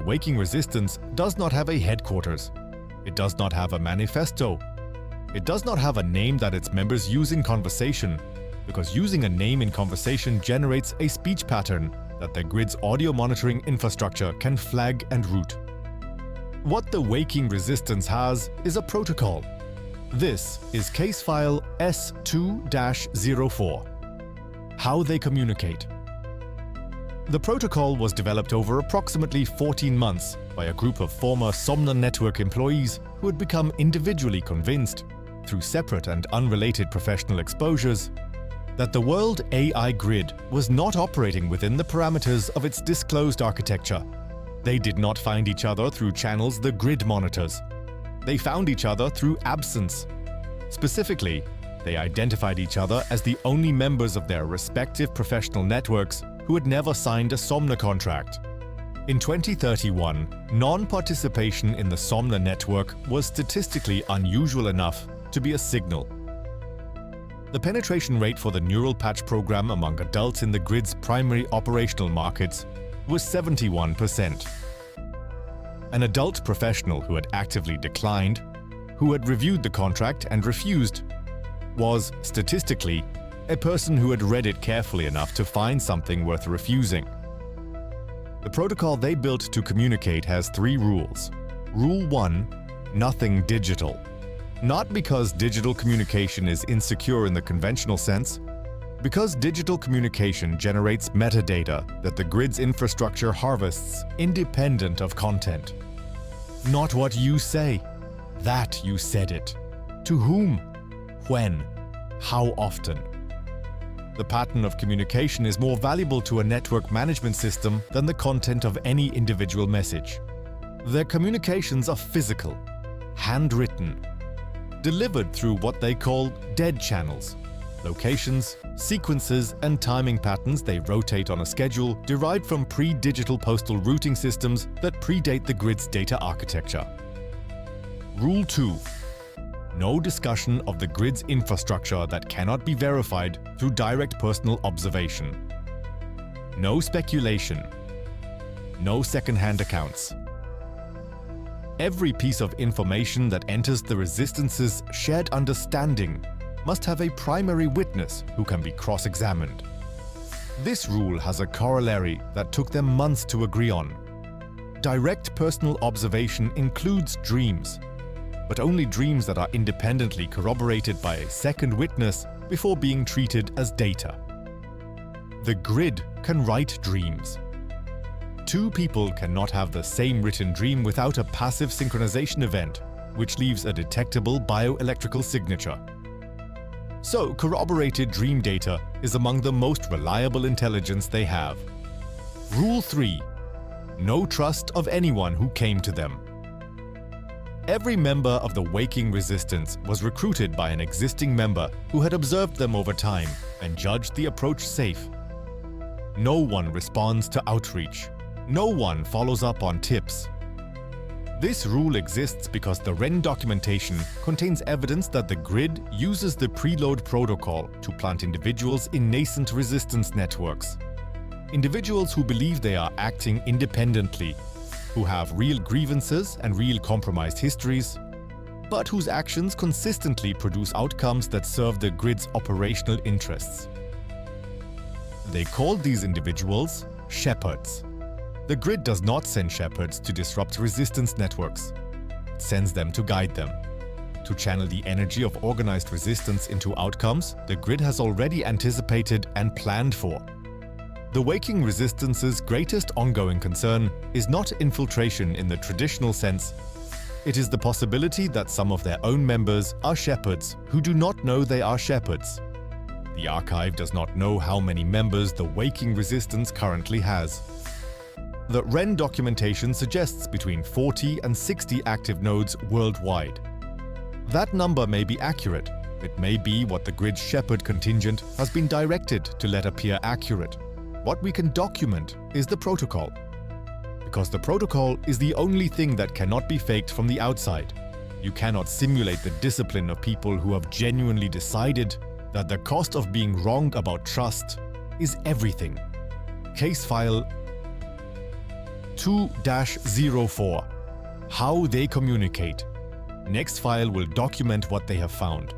The Waking Resistance does not have a headquarters. It does not have a manifesto. It does not have a name that its members use in conversation, because using a name in conversation generates a speech pattern that the grid's audio monitoring infrastructure can flag and route. What the Waking Resistance has is a protocol. This is case file S2-04. How they communicate. The protocol was developed over approximately 14 months by a group of former Somna network employees who had become individually convinced, through separate and unrelated professional exposures, that the World AI Grid was not operating within the parameters of its disclosed architecture. They did not find each other through channels the grid monitors. They found each other through absence. Specifically, they identified each other as the only members of their respective professional networks who had never signed a Somna contract. In 2031, non-participation in the Somna network was statistically unusual enough to be a signal. The penetration rate for the neural patch program among adults in the grid's primary operational markets was 71%. An adult professional who had actively declined, who had reviewed the contract and refused, was, statistically, a person who had read it carefully enough to find something worth refusing. The protocol they built to communicate has 3 rules. Rule 1: nothing digital. Not because digital communication is insecure in the conventional sense, because digital communication generates metadata that the grid's infrastructure harvests independent of content. Not what you say, that you said it. To whom? When? How often? The pattern of communication is more valuable to a network management system than the content of any individual message. Their communications are physical, handwritten, delivered through what they call dead channels, locations, sequences, and timing patterns they rotate on a schedule derived from pre-digital postal routing systems that predate the grid's data architecture. Rule 2: no discussion of the grid's infrastructure that cannot be verified through direct personal observation. No speculation. No second-hand accounts. Every piece of information that enters the Resistance's shared understanding must have a primary witness who can be cross-examined. This rule has a corollary that took them months to agree on. Direct personal observation includes dreams, but only dreams that are independently corroborated by a second witness before being treated as data. The grid can write dreams. 2 people cannot have the same written dream without a passive synchronization event, which leaves a detectable bioelectrical signature. So, corroborated dream data is among the most reliable intelligence they have. Rule 3: no trust of anyone who came to them. Every member of the Waking Resistance was recruited by an existing member who had observed them over time and judged the approach safe. No one responds to outreach. No one follows up on tips. This rule exists because the REN documentation contains evidence that the grid uses the preload protocol to plant individuals in nascent resistance networks. Individuals who believe they are acting independently, who have real grievances and real compromised histories, but whose actions consistently produce outcomes that serve the grid's operational interests. They called these individuals shepherds. The grid does not send shepherds to disrupt resistance networks. It sends them to guide them. To channel the energy of organized resistance into outcomes the grid has already anticipated and planned for. The Waking Resistance's greatest ongoing concern is not infiltration in the traditional sense. It is the possibility that some of their own members are shepherds who do not know they are shepherds. The archive does not know how many members the Waking Resistance currently has. The REN documentation suggests between 40 and 60 active nodes worldwide. That number may be accurate. It may be what the grid's shepherd contingent has been directed to let appear accurate. What we can document is the protocol. Because the protocol is the only thing that cannot be faked from the outside. You cannot simulate the discipline of people who have genuinely decided that the cost of being wrong about trust is everything. Case file 2-04. How they communicate. Next file will document what they have found.